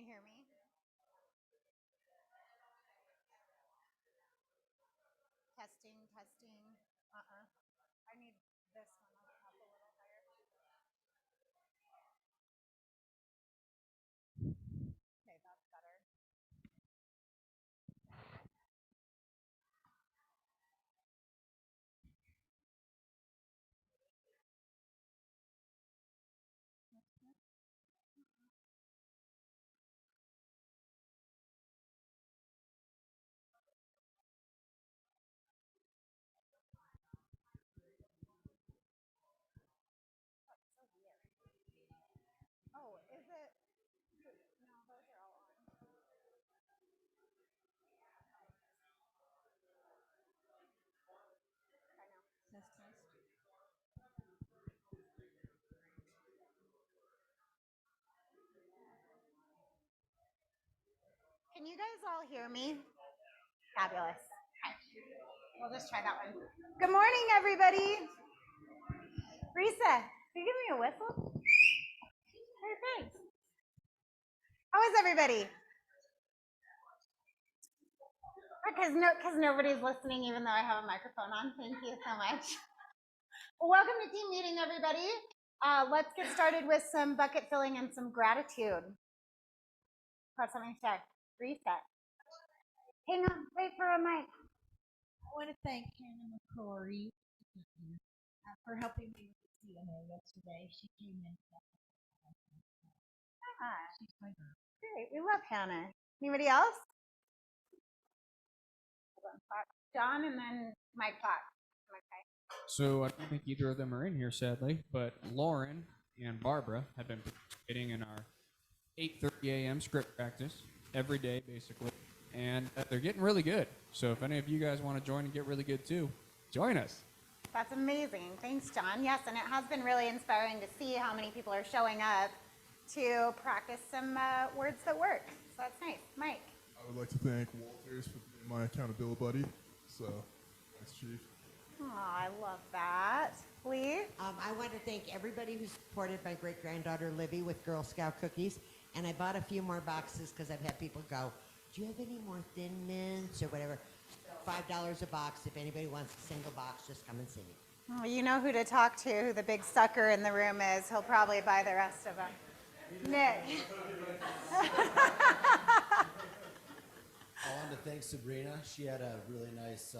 hear me? Testing, testing. I need this one up a little higher. Okay, that's better. Oh, is it? No, those are all on. I know. Test, test. Can you guys all hear me? Fabulous. Okay. We'll just try that one. Good morning, everybody. Risa, can you give me a whistle? Hey, thanks. How is everybody? Because nobody's listening, even though I have a microphone on. Thank you so much. Well, welcome to team meeting, everybody. Let's get started with some bucket filling and some gratitude. Got something to say. Reset. Hang on, wait for a mic. I want to thank Hannah McCrory for helping me with the CNA yesterday. She came in. She's my girl. Great, we love Hannah. Anybody else? John and then Mike Fox. Okay. So I don't think either of them are in here, sadly, but Lauren and Barbara have been participating in our 8:30 a.m. script practice every day, basically, and they're getting really good. So if any of you guys want to join and get really good too, join us. That's amazing. Thanks, John. Yes, and it has been really inspiring to see how many people are showing up to practice some words that work. So that's nice. Mike. I would like to thank Walters for being my accountability buddy. So, thanks, Chief. Oh, I love that. Lee? I want to thank everybody who supported my great-granddaughter Libby with Girl Scout cookies. And I bought a few more boxes because I've had people go, do you have any more Thin Mints or whatever? $5 a box. If anybody wants a single box, just come and see me. Well, you know who to talk to, who the big sucker in the room is. He'll probably buy the rest of them. Nick. I wanted to thank Sabrina. She had a really nice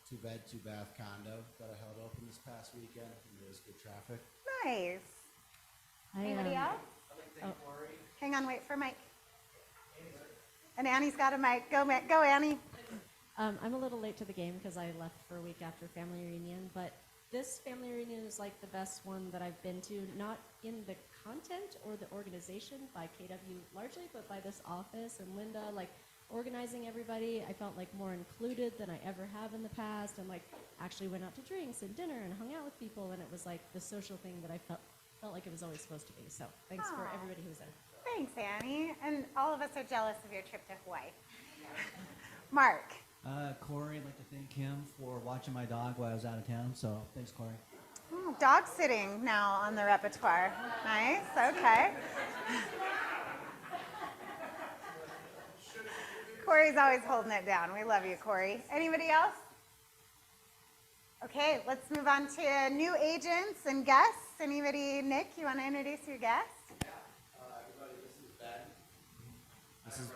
two-bed, two-bath condo that I held open this past weekend. And there was good traffic. Nice. Anybody else? Hang on, wait for Mike. And Annie's got a mic. Go, Annie. I'm a little late to the game because I left for a week after family reunion, but this family reunion is like the best one that I've been to, not in the content or the organization by KW largely, but by this office and Linda, like organizing everybody. I felt like more included than I ever have in the past, and like actually went out to drinks and dinner and hung out with people, and it was like the social thing that I felt like it was always supposed to be. So thanks for everybody who was there. Thanks, Annie. And all of us are jealous of your trip to Hawaii. Mark. Corey, I'd like to thank him for watching my dog while I was out of town. So thanks, Corey. Oh, dog sitting now on the repertoire. Nice. Okay. Corey's always holding it down. We love you, Corey. Anybody else? Okay, let's move on to new agents and guests. Anybody? Nick, you want to introduce your guest? Everybody, this is Ben. This is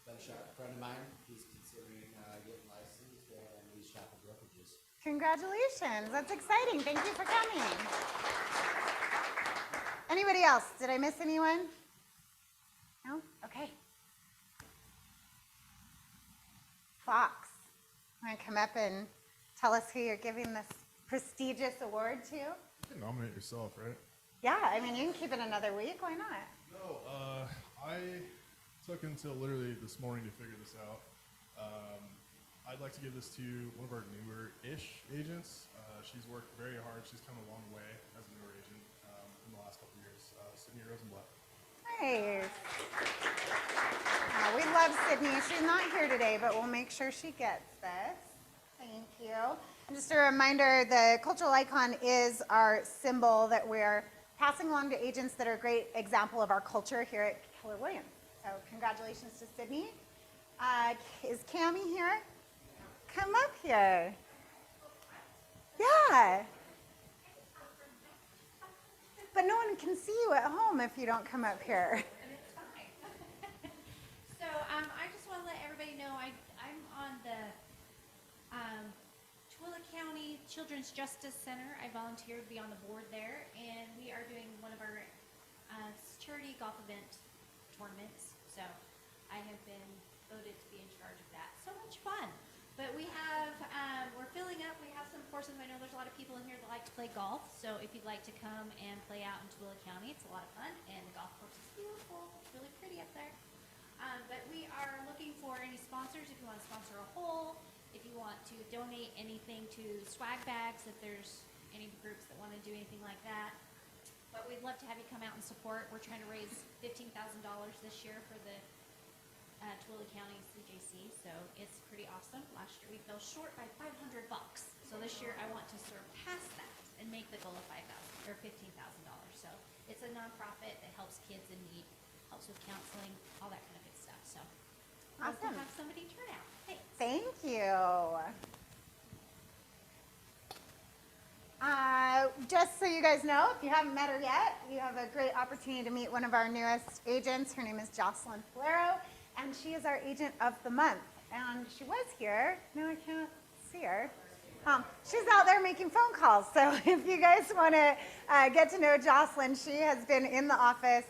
Ben Sharp, a friend of mine. He's considering getting licensed and he's shopping brokerages. Congratulations. That's exciting. Thank you for coming. Anybody else? Did I miss anyone? No? Okay. Fox, want to come up and tell us who you're giving this prestigious award to? You can nominate yourself, right? Yeah, I mean, you can keep it another week. Why not? No, I took until literally this morning to figure this out. I'd like to give this to one of our newer-ish agents. She's worked very hard. She's come a long way as a newer agent in the last couple of years. Sydney Rosenblatt. Nice. We love Sydney. She's not here today, but we'll make sure she gets this. Thank you. And just a reminder, the cultural icon is our symbol that we're passing along to agents that are a great example of our culture here at Keller Williams. So congratulations to Sydney. Is Cammie here? Come up here. Yeah. But no one can see you at home if you don't come up here. And it's fine. So I just want to let everybody know I'm on the Tooele County Children's Justice Center. I volunteered to be on the board there, and we are doing one of our charity golf event tournaments. So I have been voted to be in charge of that. So much fun. But we have, we're filling up. We have some courses. I know there's a lot of people in here that like to play golf. So if you'd like to come and play out in Tooele County, it's a lot of fun. And the golf course is beautiful. It's really pretty up there. But we are looking for any sponsors. If you want to sponsor a hole, if you want to donate anything to swag bags, if there's any groups that want to do anything like that. But we'd love to have you come out and support. We're trying to raise $15,000 this year for the Tooele County CJC, so it's pretty awesome. Last year we fell short by $500, so this year I want to surpass that and make the goal of $5,000 or $15,000. So it's a nonprofit that helps kids in need, helps with counseling, all that kind of good stuff. So hope to Awesome. have somebody turn out. Thanks. Thank you. Just so you guys know, if you haven't met her yet, you have a great opportunity to meet one of our newest agents. Her name is Jocelyn Falero, and she is our agent of the month. And she was here. No, I can't see her. She's out there making phone calls. So if you guys want to get to know Jocelyn, she has been in the office.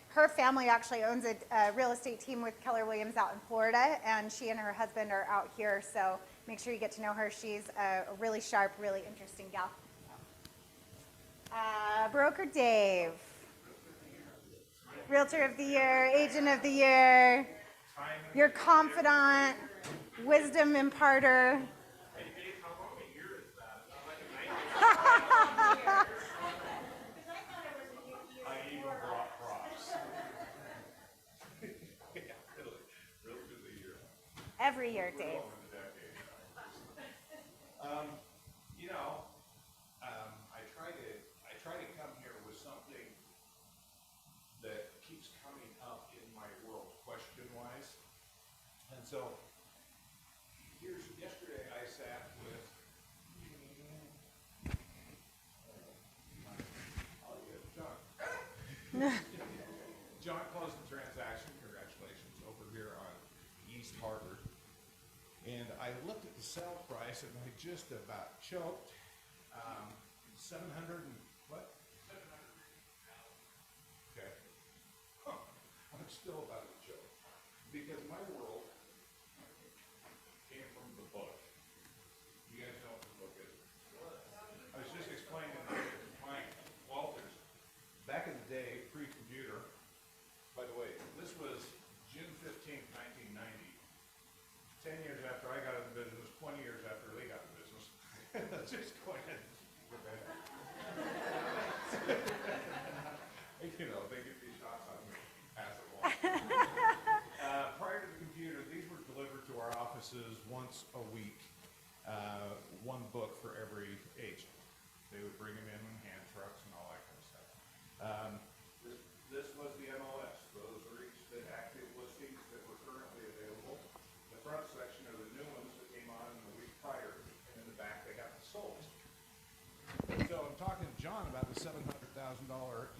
Her family actually owns a real estate team with Keller Williams out in Florida, and she and her husband are out here. So make sure you get to know her. She's a really sharp, really interesting gal. Broker Dave, Realtor of the Year, Agent of the Year, your confidant, wisdom imparter. Every year, Dave. I try to come here with something that keeps coming up in my world, question-wise. And so, yesterday I sat with, John. John closed the transaction, congratulations, over here on East Harvard. And I looked at the sell price and I just about choked. 700 and what? 700. Okay. Huh. I'm still about to choke because my world came from the book. You guys know what the book is? I was just explaining to Mike Walters, back in the day, pre-computer. By the way, this was June 15th, 1990. 10 years after I got in the business, 20 years after Lee got in the business. Just go ahead. You know, they get these shots on me, pass it along. Prior to the computer, these were delivered to our offices once a week. One book for every agent. They would bring them in hand trucks and all that kind of stuff. This was the MLS. Those are each the active listings that were currently available. The front section are the new ones that came on in the week prior, and in the back they got the sold. So I'm talking to John about the $700,000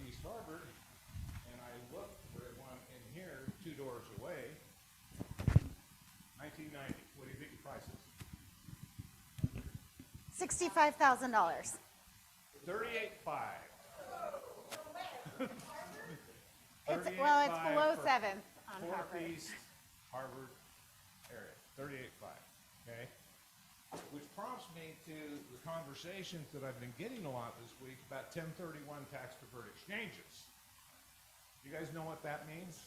East Harvard, and I looked for one in here 2 doors away. 1990. What do you think the price is? $65,000. 38.5. Well, it's below 7th on Harvard. Northeast Harvard area, 38.5. Okay, which prompts me to the conversations that I've been getting a lot this week about 1031 tax deferred exchanges. You guys know what that means?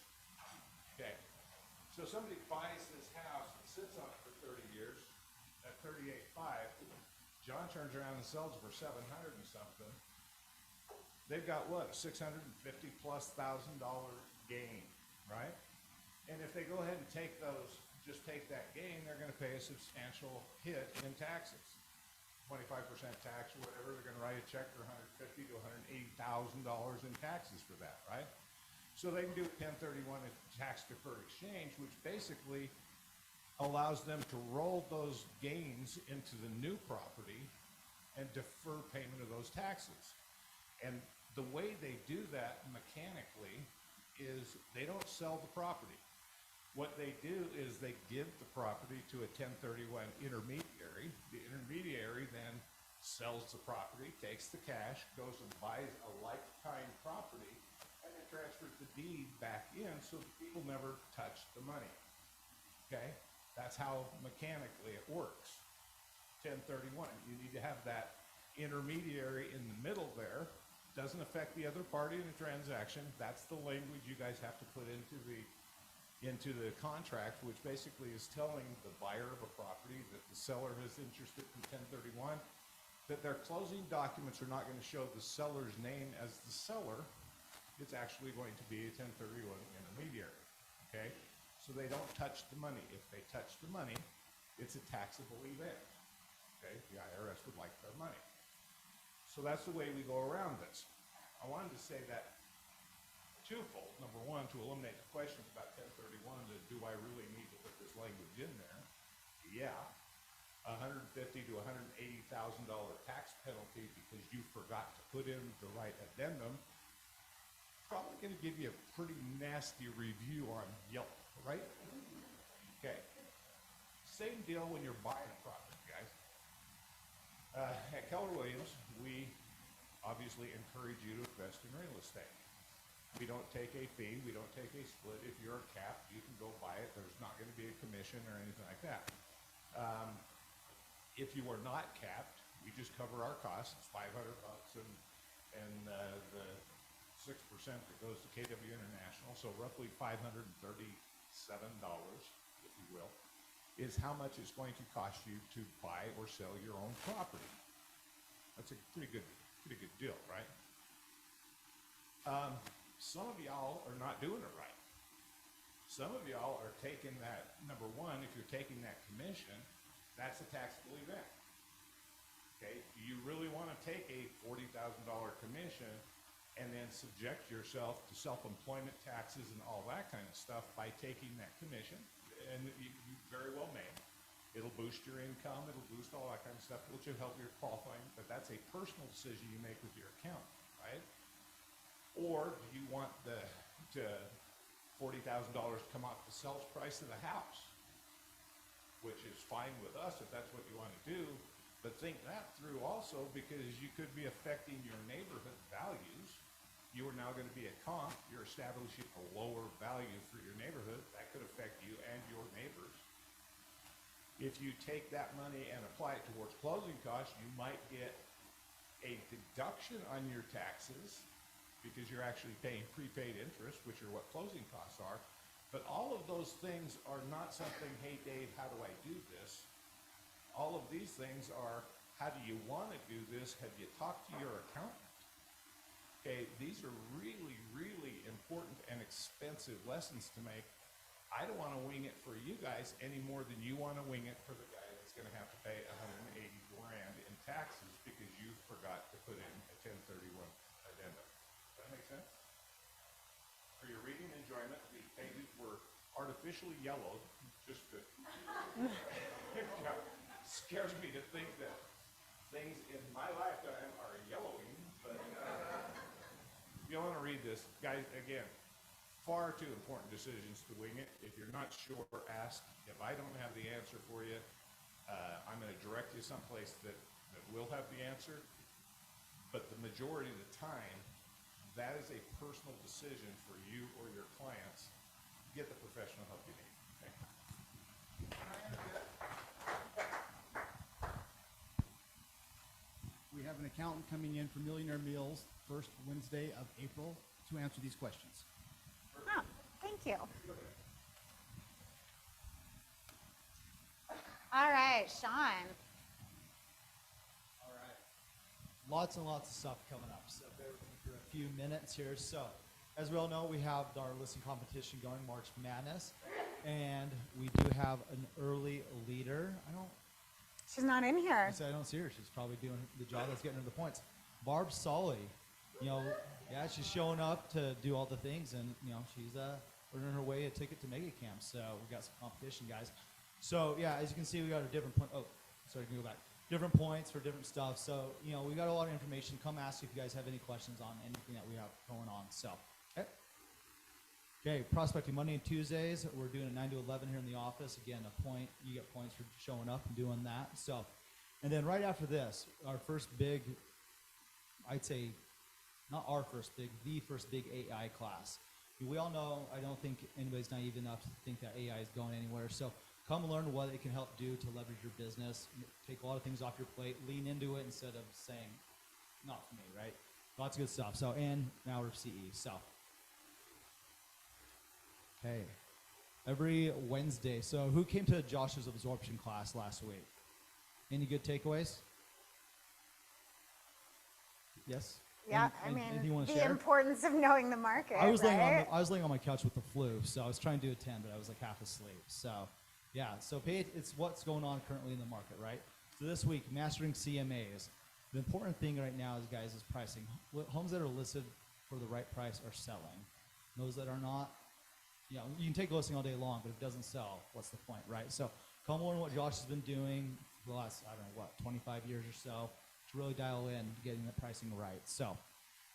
Okay, so somebody buys this house and sits on it for 30 years at 38.5. John turns around and sells it for 700 and something. They've got what, a $650,000+ gain, right? And if they go ahead and take those, just take that gain, they're going to pay a substantial hit in taxes, 25% tax or whatever. They're going to write a check for $150,000 to $180,000 in taxes for that, right? So they can do a 1031 tax deferred exchange, which basically allows them to roll those gains into the new property and defer payment of those taxes. And the way they do that mechanically is they don't sell the property. What they do is they give the property to a 1031 intermediary. The intermediary then sells the property, takes the cash, goes and buys a like-kind property, and then transfers the deed back in so that people never touch the money. Okay? That's how mechanically it works. 1031. You need to have that intermediary in the middle there. Doesn't affect the other party in the transaction. That's the language you guys have to put into the contract, which basically is telling the buyer of a property that the seller is interested in 1031, that their closing documents are not going to show the seller's name as the seller. It's actually going to be a 1031 intermediary. Okay? So they don't touch the money. If they touch the money, it's a taxable event. Okay? The IRS would like their money. So that's the way we go around this. I wanted to say that twofold. Number one, to eliminate the questions about 1031, do I really need to put this language in there? Yeah. $150,000 to $180,000 tax penalty because you forgot to put in the right addendum. Probably going to give you a pretty nasty review on Yelp, right? Okay. Same deal when you're buying a property, guys. At Keller Williams, we obviously encourage you to invest in real estate. We don't take a fee. We don't take a split. If you're capped, you can go buy it. There's not going to be a commission or anything like that. If you are not capped, we just cover our costs. It's $500 and the 6% that goes to KW International, so roughly $537, if you will, is how much it's going to cost you to buy or sell your own property. That's a pretty good deal, right? Some of y'all are not doing it right. Some of y'all are taking that, number one, if you're taking that commission, that's a taxable event. Okay, do you really want to take a $40,000 commission and then subject yourself to self-employment taxes and all that kind of stuff by taking that commission? And you very well may. It'll boost your income, it'll boost all that kind of stuff, which will help your qualifying, but that's a personal decision you make with your account, right? Or do you want the $40,000 come off the sales price of the house, which is fine with us if that's what you want to do, but think that through also, because you could be affecting your neighborhood values. You are now going to be a comp, you're establishing a lower value for your neighborhood. That could affect you and your neighbors. If you take that money and apply it towards closing costs, you might get a deduction on your taxes because you're actually paying prepaid interest, which are what closing costs are. But all of those things are not something, hey Dave, how do I do this? All of these things are, how do you want to do this? Have you talked to your accountant? Okay, these are really, really important and expensive lessons to make. I don't want to wing it for you guys any more than you want to wing it for the guy that's going to have to pay $180,000 in taxes because you forgot to put in a 1031 addendum. Does that make sense? For your reading enjoyment, the pages were artificially yellowed just to scares me to think that things in my lifetime are yellowing, but if you want to read this, guys, again, far too important decisions to wing it. If you're not sure, ask. If I don't have the answer for you, I'm going to direct you someplace that will have the answer. But the majority of the time, that is a personal decision for you or your clients. Get the professional help you need. Okay? We have an accountant coming in for Millionaire Meals first Wednesday of April to answer these questions. Oh, thank you. All right, Sean. All right. Lots and lots of stuff coming up, so bear with me for a few minutes here. So, as we all know, we have our listing competition going, March Madness, and we do have an early leader. She's not in here. I don't see her. She's probably doing the job that's getting her the points. Barb Solly you know, yeah, she's showing up to do all the things, and you know, she's earning her way a ticket to Mega Camp. So we got some competition, guys. So yeah, as you can see, we got a different point. Oh, sorry, can go back. Different points for different stuff. So you know, we got a lot of information. Come ask if you guys have any questions on anything that we have going on. So okay. Okay, prospecting Monday and Tuesdays. We're doing a 9 to 11 here in the office. Again, a point. You get points for showing up and doing that. So, and then right after this, our first big, I'd say, not our first big, the first big AI class. We all know, I don't think anybody's naive enough to think that AI is going anywhere. So come learn what it can help do to leverage your business, take a lot of things off your plate, lean into it instead of saying, not for me, right? Lots of good stuff. So, and now we're CE. So, okay. Every Wednesday. So who came to Josh's absorption class last week? Any good takeaways? Yes? Yeah, Anything you I wanna mean, the share? importance of knowing the market, I was right? laying on my couch with the flu, so I was trying to attend, but I was like half asleep. So, yeah. So it's what's going on currently in the market, right? So this week, mastering CMAs. The important thing right now, is guys, is pricing. Homes that are listed for the right price are selling. Those that are not, you know, you can take a listing all day long, but if it doesn't sell, what's the point, right? So come learn what Josh has been doing for the last, I don't know, what, 25 years or so to really dial in getting the pricing right. So.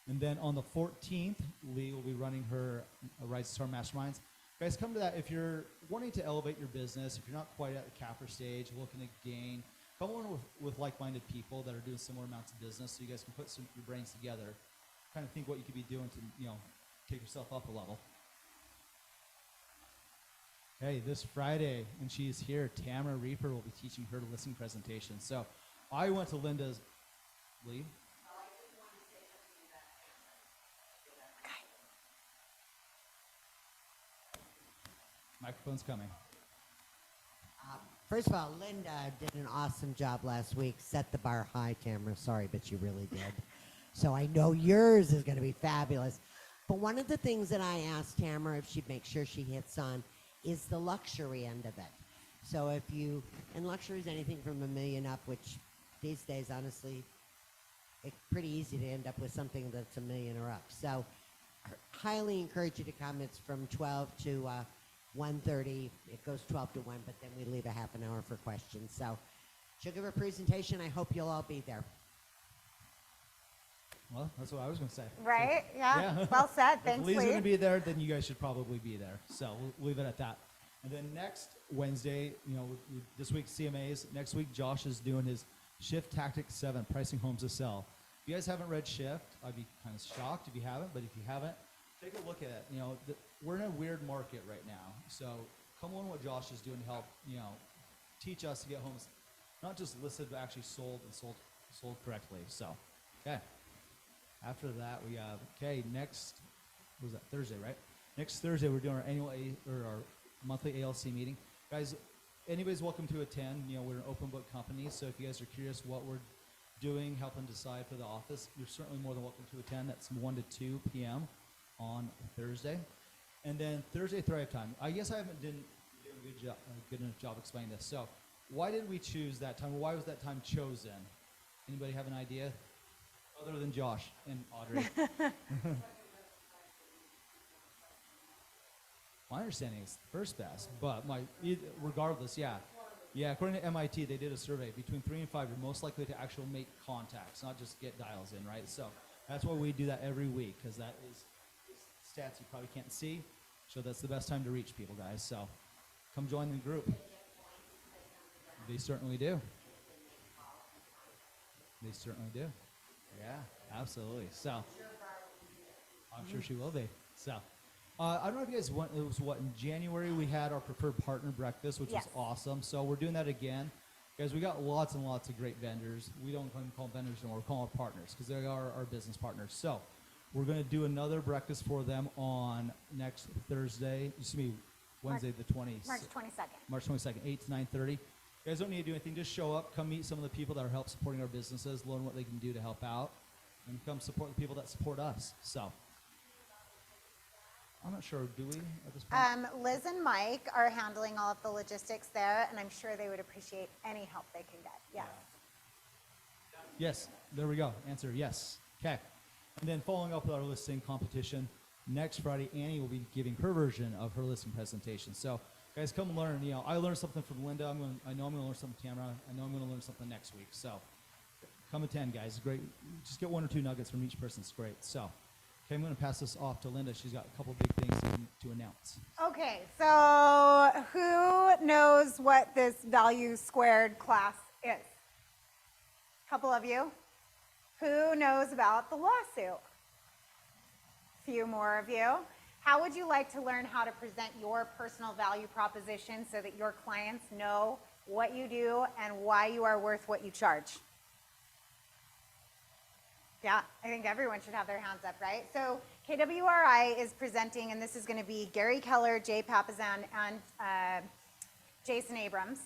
And then on the 14th, Lee will be running her Rise to Star Masterminds. Guys, come to that if you're wanting to elevate your business, if you're not quite at the capper stage, looking to gain, come on with like-minded people that are doing similar amounts of business so you guys can put your brains together, kind of think what you could be doing to, you know, take yourself up a level. Hey, this Friday, and she's here, Tamara Reaper will be teaching her listing presentation. So I went to Linda's, Lee? Microphone's coming. First of all, Linda did an awesome job last week. Set the bar high, Tamara. Sorry, but you really did. So I know yours is going to be fabulous. But one of the things that I asked Tamara if she'd make sure she hits on is the luxury end of it. So if you, and luxury is anything from $1 million up, which these days, honestly, it's pretty easy to end up with something that's $1 million or up. So highly encourage you to come. It's from 12 to 1:30. It goes 12 to 1, but then we leave a half an hour for questions. So she'll give a presentation. I hope you'll all be there. Well, that's what I was going to say. Right? So, yeah. Well said. Thanks, If Lee's Lee. going to be there, then you guys should probably be there. So we'll leave it at that. And then next Wednesday, you know, this week CMAs. Next week, Josh is doing his Shift Tactics 7, Pricing Homes to Sell. If you guys haven't read Shift, I'd be kind of shocked if you haven't. But if you haven't, take a look at it. You know, we're in a weird market right now. So come on what Josh is doing to help, you know, teach us to get homes not just listed, but actually sold and sold correctly. So, okay. After that, we have, okay, next, what was that, Thursday, right? Next Thursday, we're doing our annual our monthly ALC meeting. Guys, anybody's welcome to attend. You know, we're an open book company, so if you guys are curious what we're doing, helping decide for the office, you're certainly more than welcome to attend. That's 1 to 2 p.m. on Thursday. And then Thursday, Thrive Time. I guess I haven't done a good enough job explaining this. So why did we choose that time? Why was that time chosen? Anybody have an idea? Other than Josh and Audrey. My understanding is first best, but regardless, yeah. Yeah, according to MIT, they did a survey. Between 3 and 5, you're most likely to actually make contacts, not just get dials in, right? So that's why we do that every week, because that is stats you probably can't see. So that's the best time to reach people, guys. So come join the group. They certainly do. They certainly do. Yeah, absolutely. So I'm sure she will be. So I don't know if you guys went, it was what, in January we had our preferred partner breakfast, which was awesome. So we're doing that again. Guys, we got lots and lots of great vendors. We don't call them vendors anymore, we call them partners because they are our business partners. So we're going to do another breakfast for them on next Thursday, Wednesday the 20th. March 22nd. March 22nd, 8 to 9:30. You guys don't need to do anything. Just show up. Come meet some of the people that are help supporting our businesses, learn what they can do to help out, and come support the people that support us. So I'm not sure. Do we at this point? Liz and Mike are handling all of the logistics there, and I'm sure they would appreciate any help they can get. Yes. Yes. There we go. Answer yes. Okay. And then following up with our listing competition, next Friday, Annie will be giving her version of her listing presentation. So, guys, come learn. You know, I learned something from Linda. I know I'm going to learn something from Tamara. I know I'm going to learn something next week. So, come attend, guys. It's great. Just get 1 or 2 nuggets from each person. It's great. So, okay, I'm going to pass this off to Linda. She's got a couple big things to announce. Okay, so who knows what this value squared class is? Couple of you. Who knows about the lawsuit? Few more of you. How would you like to learn how to present your personal value proposition so that your clients know what you do and why you are worth what you charge? Yeah, I think everyone should have their hands up, right? So KWRI is presenting, and this is going to be Gary Keller, Jay Papazan, and Jason Abrams.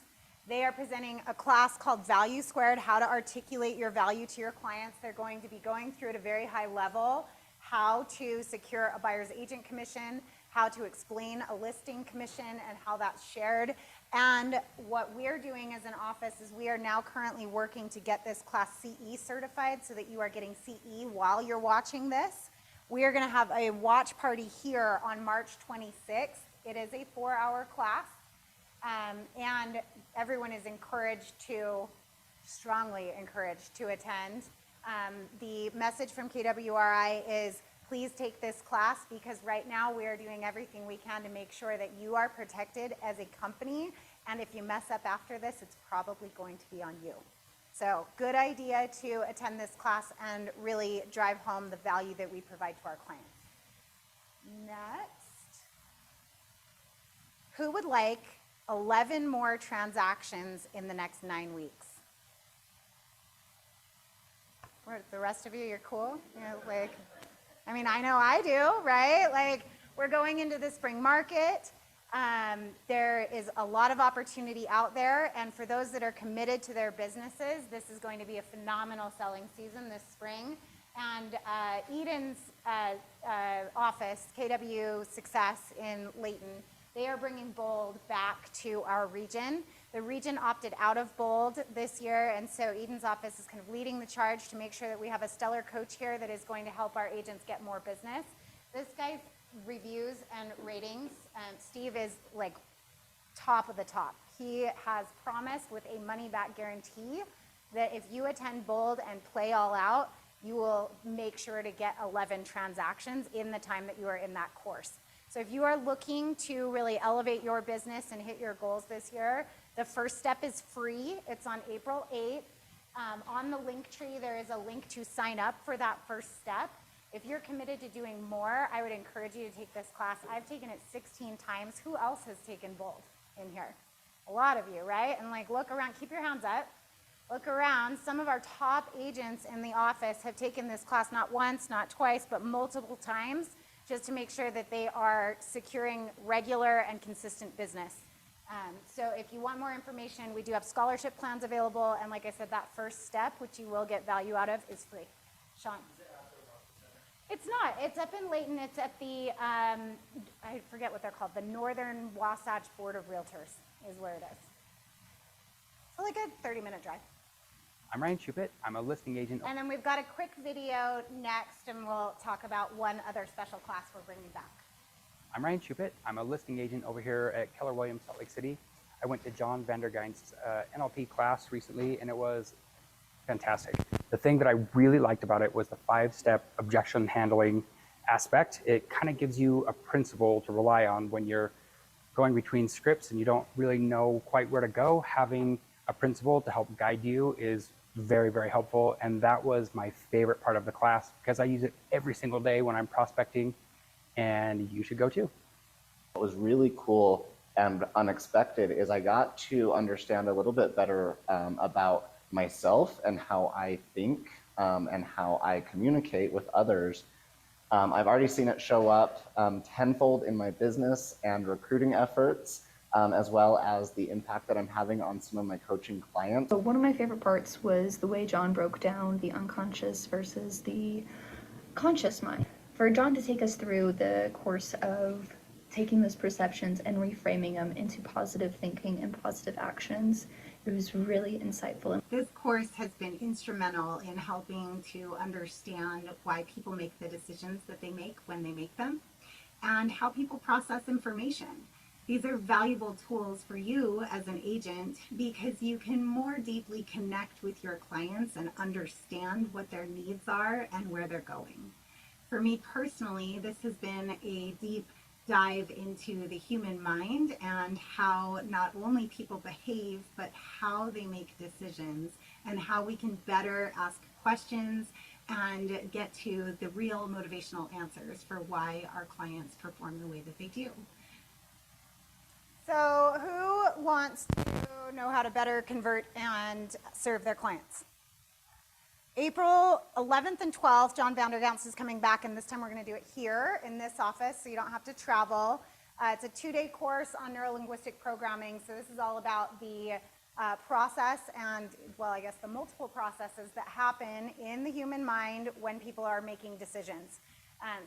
They are presenting a class called Value Squared, how to articulate your value to your clients. They're going to be going through at a very high level how to secure a buyer's agent commission, how to explain a listing commission and how that's shared. And what we're doing as an office is we are now currently working to get this class CE certified so that you are getting CE while you're watching this. We are going to have a watch party here on March 26th. It is a 4-hour class. And everyone is strongly encouraged to attend. The message from KWRI is please take this class because right now we are doing everything we can to make sure that you are protected as a company. And if you mess up after this, it's probably going to be on you. So good idea to attend this class and really drive home the value that we provide to our clients. Next. Who would like 11 more transactions in the next 9 weeks? The rest of you, you're cool? I mean, I know I do, right? Like, we're going into the spring market. There is a lot of opportunity out there, and for those that are committed to their businesses, this is going to be a phenomenal selling season this spring. And Eden's office, KW Success in Layton, they are bringing Bold back to our region. The region opted out of Bold this year, and so Eden's office is kind of leading the charge to make sure that we have a stellar coach here that is going to help our agents get more business. This guy's reviews and ratings, Steve is like top of the top. He has promised with a money-back guarantee that if you attend Bold and play all out, you will make sure to get 11 transactions in the time that you are in that course. So if you are looking to really elevate your business and hit your goals this year, the first step is free. It's on April 8th. On the link tree, there is a link to sign up for that first step. If you're committed to doing more, I would encourage you to take this class. I've taken it 16 times. Who else has taken Bold in here? A lot of you, right? And like, look around, keep your hands up. Look around. Some of our top agents in the office have taken this class not once, not twice, but multiple times, just to make sure that they are securing regular and consistent business. So if you want more information, we do have scholarship plans available, and like I said, that first step, which you will get value out of, is free. Sean? It's not. It's up in Layton. It's at the, I forget what they're called, the Northern Wasatch Board of Realtors is where it is. So like a 30-minute drive. I'm Ryan Chupit. I'm a listing agent. And then we've got a quick video next, and we'll talk about one other special class we're bringing back. I'm Ryan Chupit. I'm a listing agent over here at Keller Williams, Salt Lake City. I went to John Vandergein's NLP class recently, and it was fantastic. The thing that I really liked about it was the 5-step objection handling aspect. It kind of gives you a principle to rely on when you're going between scripts and you don't really know quite where to go. Having a principle to help guide you is very, very helpful. And that was my favorite part of the class because I use it every single day when I'm prospecting, and you should go too. What was really cool and unexpected is I got to understand a little bit better about myself and how I think and how I communicate with others. I've already seen it show up tenfold in my business and recruiting efforts, as well as the impact that I'm having on some of my coaching clients. So one of my favorite parts was the way John broke down the unconscious versus the conscious mind. For John to take us through the course of taking those perceptions and reframing them into positive thinking and positive actions, It was really insightful. This course has been instrumental in helping to understand why people make the decisions that they make when they make them, and how people process information. These are valuable tools for you as an agent because you can more deeply connect with your clients and understand what their needs are and where they're going. For me personally, this has been a deep dive into the human mind and how not only people behave, but how they make decisions and how we can better ask questions and get to the real motivational answers for why our clients perform the way that they do. So who wants to know how to better convert and serve their clients? April 11th and 12th, John Vandergans is coming back, and this time we're going to do it here in this office, so you don't have to travel. It's a 2-day course on neurolinguistic programming, so this is all about the process and, well, I guess the multiple processes that happen in the human mind when people are making decisions.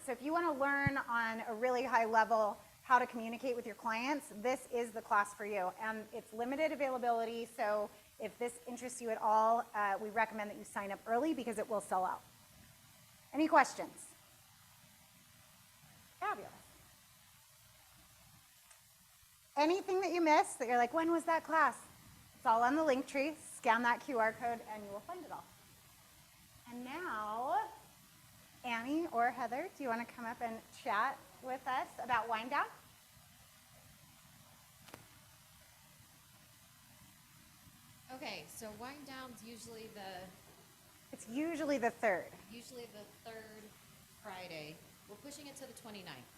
So if you want to learn on a really high level how to communicate with your clients, this is the class for you. And it's limited availability, so if this interests you at all, we recommend that you sign up early because it will sell out. Any questions? Fabulous. Anything that you missed that you're like, when was that class? It's all on the link tree. Scan that QR code and you will find it all. And now, Annie or Heather, do you want to come up and chat with us about wind down? Okay, so wind down's usually It's usually the third. third Friday. We're pushing it to the 29th.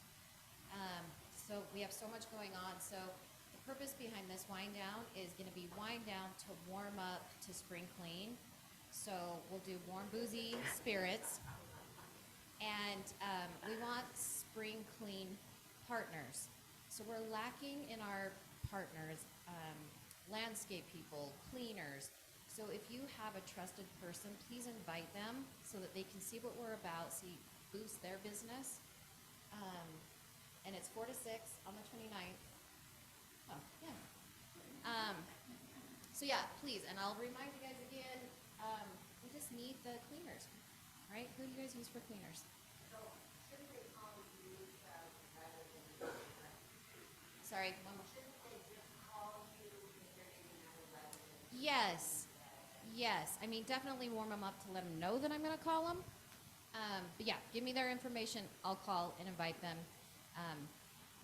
So we have so much going on. So the purpose behind this wind down is going to be wind down to warm up to spring clean. So we'll do warm boozy spirits. And we want spring clean partners. So we're lacking in our partners, landscape people, cleaners. So if you have a trusted person, please invite them so that they can see what we're about, boost their business. And it's 4 to 6 on the 29th. Oh, yeah. So yeah, please, and I'll remind you guys again, we just need the cleaners, right? Who do you guys use for cleaners? Sorry, one more. Yes. I mean, definitely warm them up to let them know that I'm going to call them. But yeah, give me their information. I'll call and invite them.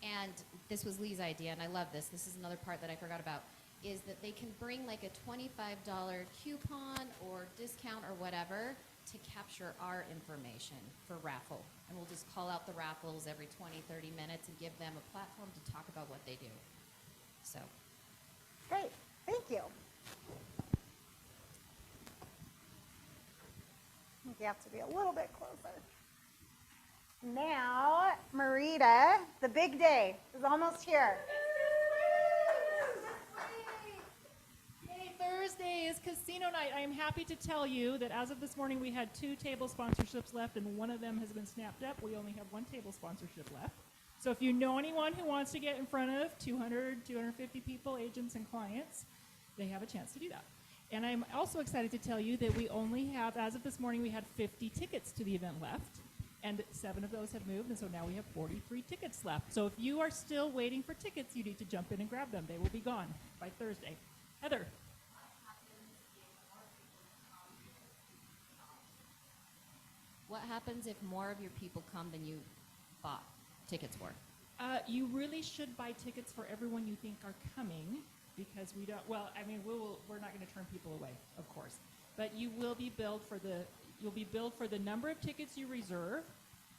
And this was Lee's idea, and I love this. This is another part that I forgot about, is that they can bring like a $25 coupon or discount or whatever to capture our information for raffle. And we'll just call out the raffles every 20, 30 minutes and give them a platform to talk about what they do. So. Great, thank you. I think you have to be a little bit closer. Now, Marita, the big day is almost here. Hey, Thursday is casino night. I am happy to tell you that as of this morning, we had 2 table sponsorships left, and one of them has been snapped up. We only have 1 table sponsorship left. So if you know anyone who wants to get in front of 200, 250 people, agents, and clients, they have a chance to do that. And I'm also excited to tell you that we only have, as of this morning, we had 50 tickets to the event left, and 7 of those have moved, and so now we have 43 tickets left. So if you are still waiting for tickets, you need to jump in and grab them. They will be gone by Thursday. Heather. What happens if more of your people come than you bought tickets for? You really should buy tickets for everyone you think are coming, because we don't, well, I mean, we're not going to turn people away, of course. But you will be billed for the number of tickets you reserve,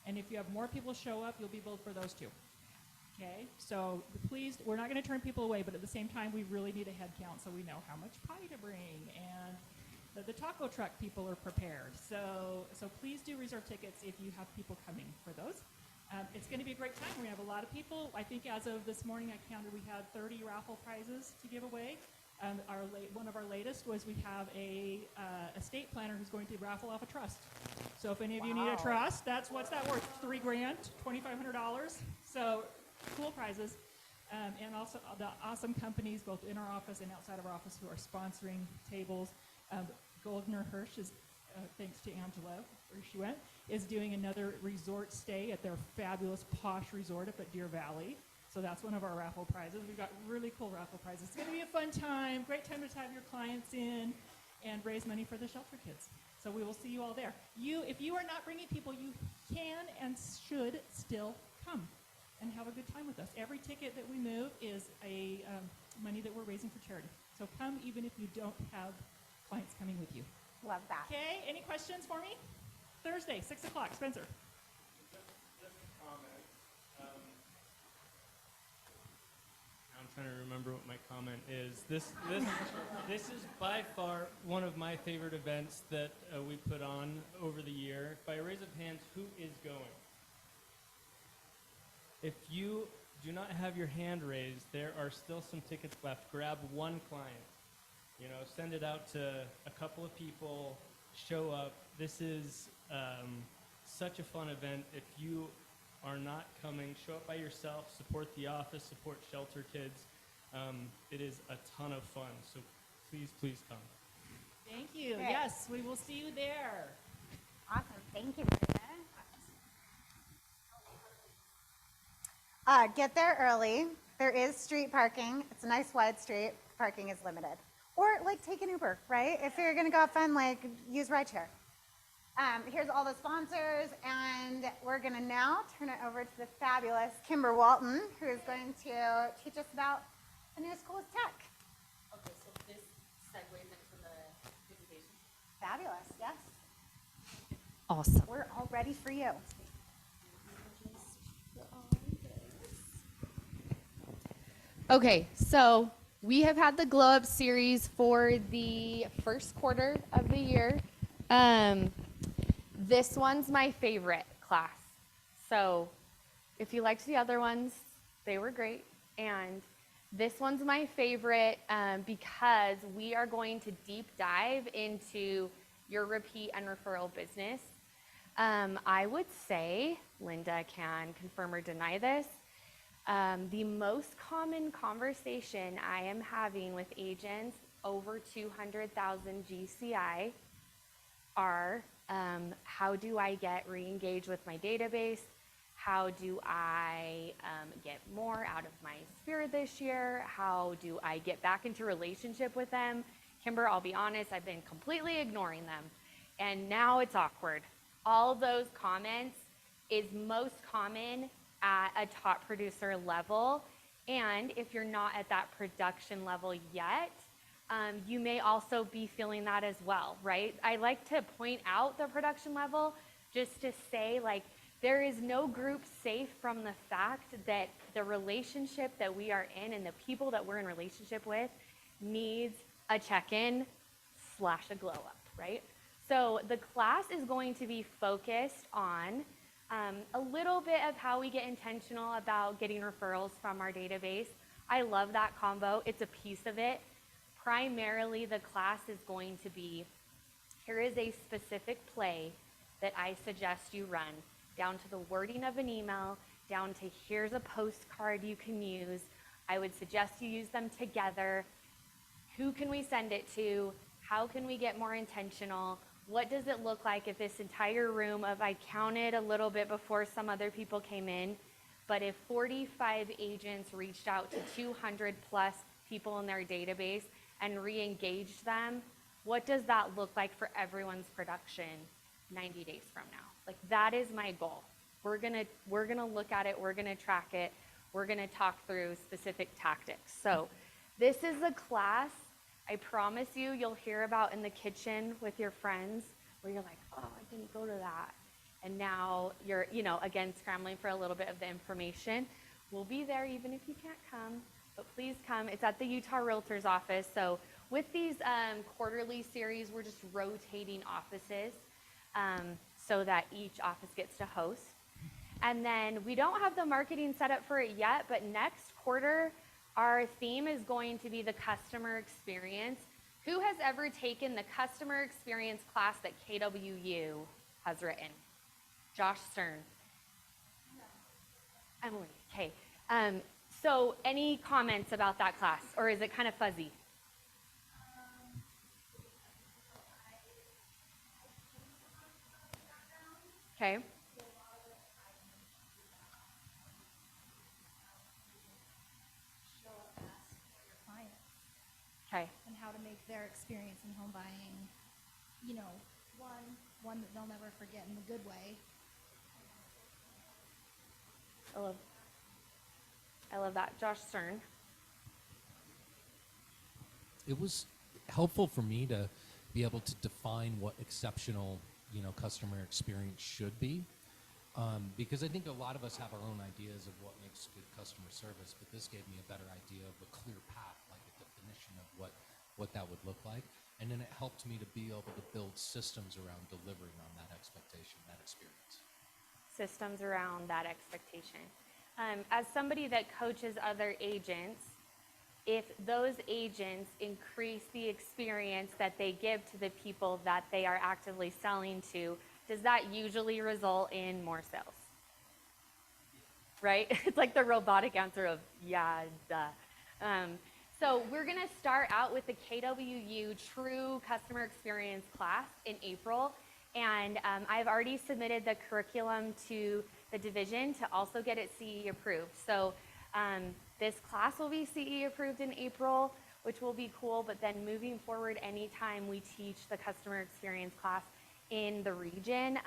and if you have more people show up, you'll be billed for those too. Okay? So please, we're not going to turn people away, but at the same time, we really need a head count so we know how much pie to bring, and that the taco truck people are prepared. So please do reserve tickets if you have people coming for those. It's going to be a great time. We're going to have a lot of people. I think as of this morning, I counted we had 30 raffle prizes to give away. One of our latest was we have a estate planner who's going to raffle off a trust. So if any of you need a trust, what's that worth? $3,000, $2,500. So cool prizes. and also the awesome companies both in our office and outside of our office who are sponsoring tables. Goldner Hirsch is, thanks to Angela, where she went, is doing another resort stay at their fabulous posh resort up at Deer Valley. So that's one of our raffle prizes. We've got really cool raffle prizes. It's going to be a fun time, great time to have your clients in and raise money for the shelter kids. So we will see you all there. If you are not bringing people, you can and should still come and have a good time with us. Every ticket that we move is a money that we're raising for charity. So come even if you don't have clients coming with you. Love that. Okay, any questions for me? Thursday, 6 o'clock, Spencer. Just a comment. I'm trying to remember what my comment is. This is by far one of my favorite events that we put on over the year. By a raise of hands, who is going? If you do not have your hand raised, there are still some tickets left. Grab one client. You know, send it out to a couple of people. Show up. This is such a fun event. If you are not coming, show up by yourself. Support the office. Support shelter kids. It is a ton of fun. So please, please come. Thank you. Great. Yes, we will see you there. Awesome. Thank you, Marita. Get there early. There is street parking. It's a nice wide street. Parking is limited. Or like take an Uber, right? If you're gonna go have fun, like use rideshare. Here's all the sponsors, and we're gonna now turn it over to the fabulous Kimber Walton, who is going to teach us about the new school's tech. Okay, so this segues into the presentation. Fabulous, yes. Awesome. We're all ready for you. Okay, so we have had the Glow Up series for the first quarter of the year. This one's my favorite class. So if you liked the other ones, they were great. And this one's my favorite because we are going to deep dive into your repeat and referral business. I would say, Linda can confirm or deny this, the most common conversation I am having with agents over 200,000 GCI are, how do I get re-engaged with my database? How do I get more out of my sphere this year? How do I get back into relationship with them? Kimber, I'll be honest, I've been completely ignoring them. And now it's awkward. All those comments is most common at a top producer level. And if you're not at that production level yet, you may also be feeling that as well, right? I like to point out the production level just to say, like, there is no group safe from the fact that the relationship that we are in and the people that we're in relationship with needs a check-in / a glow up, right? So the class is going to be focused on a little bit of how we get intentional about getting referrals from our database. I love that combo. It's a piece of it. Primarily, the class is going to be, here is a specific play that I suggest you run, down to the wording of an email, down to here's a postcard you can use. I would suggest you use them together. Who can we send it to? How can we get more intentional? What does it look like if this entire room of, I counted a little bit before some other people came in, but if 45 agents reached out to 200 plus people in their database and re-engaged them, what does that look like for everyone's production 90 days from now? Like, that is my goal. We're gonna look at it, we're gonna track it, we're gonna talk through specific tactics. So this is a class I promise you'll hear about in the kitchen with your friends where you're like, oh, I didn't go to that. And now you're, again, scrambling for a little bit of the information. We'll be there even if you can't come, but please come. It's at the Utah Realtors office. So with these quarterly series, we're just rotating offices so that each office gets to host. And then we don't have the marketing set up for it yet, but next quarter, our theme is going to be the customer experience. Who has ever taken the customer experience class that KWU has written? Josh Stern. Emily, okay. So any comments about that class, or is it kind of fuzzy? Okay. Show up fast for your clients. Okay. And how to make their experience in home buying, you know, one that they'll never forget in the good way. I love that. Josh Stern. It was helpful for me to be able to define what exceptional, customer experience should be. Because I think a lot of us have our own ideas of what makes good customer service, but this gave me a better idea of a clear path, like a definition of what that would look like. And then it helped me to be able to build systems around delivering on that expectation, that experience. Systems around that expectation. As somebody that coaches other agents, if those agents increase the experience that they give to the people that they are actively selling to, does that usually result in more sales? Right? It's like the robotic answer of, yeah, duh. So we're going to start out with the KWU True Customer Experience class in April. And I've already submitted the curriculum to the division to also get it CE approved. So this class will be CE approved in April, which will be cool. But then moving forward, anytime we teach the customer experience class in the region,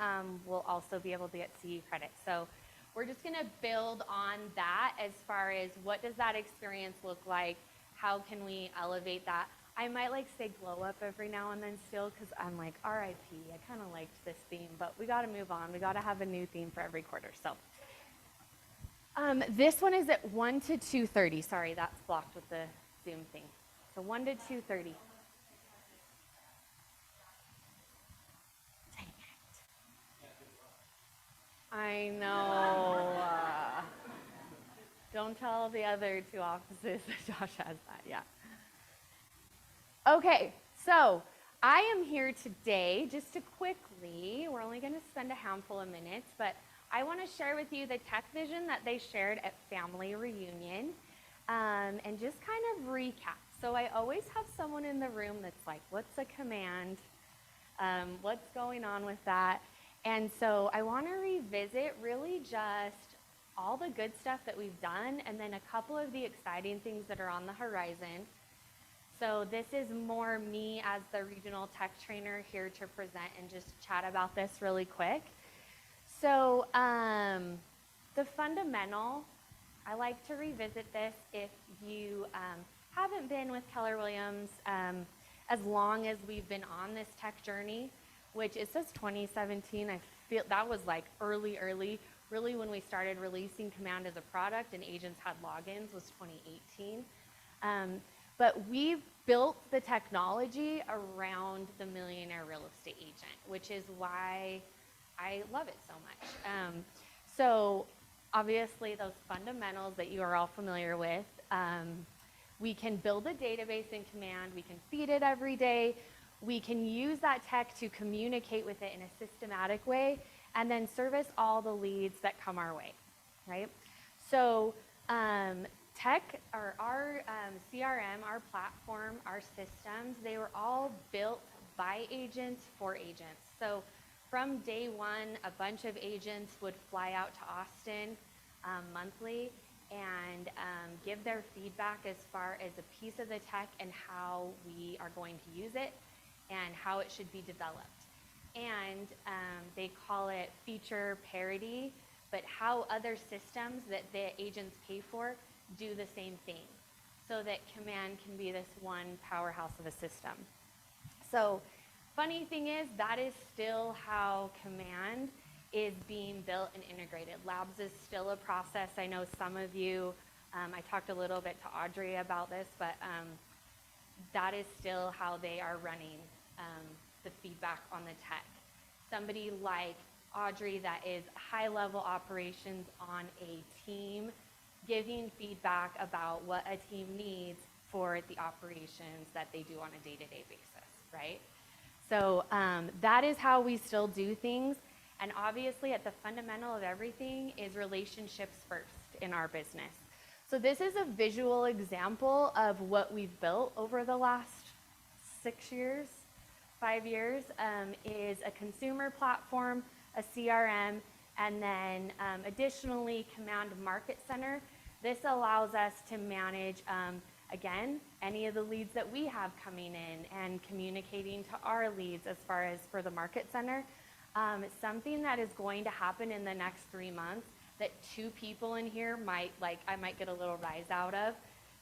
we'll also be able to get CE credit. So we're just going to build on that as far as what does that experience look like? How can we elevate that? I might say glow up every now and then still, because I'm like, RIP, I kind of liked this theme, but we got to move on. We got to have a new theme for every quarter. So this one is at 1 to 2:30. Sorry, that's blocked with the Zoom thing. So 1 to 2:30. Dang it. I know. Don't tell the other two offices that Josh has that, yeah. Okay, so I am here today just to quickly, we're only going to spend a handful of minutes, but I want to share with you the tech vision that they shared at Family Reunion, and just kind of recap. So I always have someone in the room that's like, what's a command? What's going on with that? And so I want to revisit really just all the good stuff that we've done, and then a couple of the exciting things that are on the horizon. So this is more me as the regional tech trainer here to present and just chat about this really quick. So the fundamental, I like to revisit this if you haven't been with Keller Williams as long as we've been on this tech journey, which it says 2017. I feel that was like early, really when we started releasing Command as a product and agents had logins was 2018. But we've built the technology around the millionaire real estate agent, which is why I love it so much. So obviously those fundamentals that you are all familiar with, we can build a database in Command, we can feed it every day, we can use that tech to communicate with it in a systematic way, and then service all the leads that come our way, right? So tech, or our CRM, our platform, our systems, they were all built by agents for agents. So from day one, a bunch of agents would fly out to Austin monthly and give their feedback as far as a piece of the tech and how we are going to use it and how it should be developed. And they call it feature parity, but how other systems that the agents pay for do the same thing, so that Command can be this one powerhouse of a system. So funny thing is, that is still how Command is being built and integrated. Labs is still a process. I know some of you, I talked a little bit to Audrey about this, but that is still how they are running the feedback on the tech. Somebody like Audrey that is high-level operations on a team, giving feedback about what a team needs for the operations that they do on a day-to-day basis, right? So that is how we still do things. And obviously at the fundamental of everything is relationships first in our business. So this is a visual example of what we've built over the last 6 years, 5 years, is a consumer platform, a CRM, and then additionally Command Market Center. This allows us to manage, again, any of the leads that we have coming in and communicating to our leads as far as for the Market Center. Something that is going to happen in the next 3 months that 2 people in here might, I might get a little rise out of.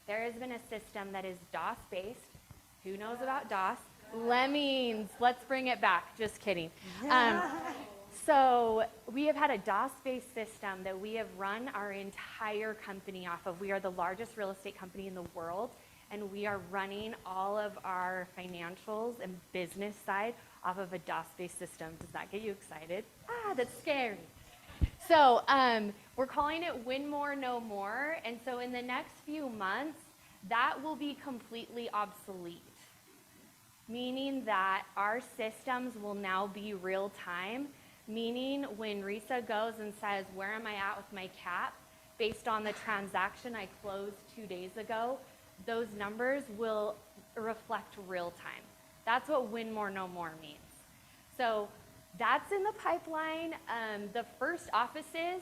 There has been a system that is DOS based. Who knows about DOS? Lemmings, let's bring it back. Just kidding. So we have had a DOS-based system that we have run our entire company off of. We are the largest real estate company in the world, and we are running all of our financials and business side off of a DOS-based system. Does that get you excited? That's scary. So we're calling it Win More, Know More. And so in the next few months, that will be completely obsolete, meaning that our systems will now be real time. Meaning when Risa goes and says, where am I at with my cap? Based on the transaction I closed 2 days ago, those numbers will reflect real time. That's what Win More, Know More means. So that's in the pipeline. The first offices,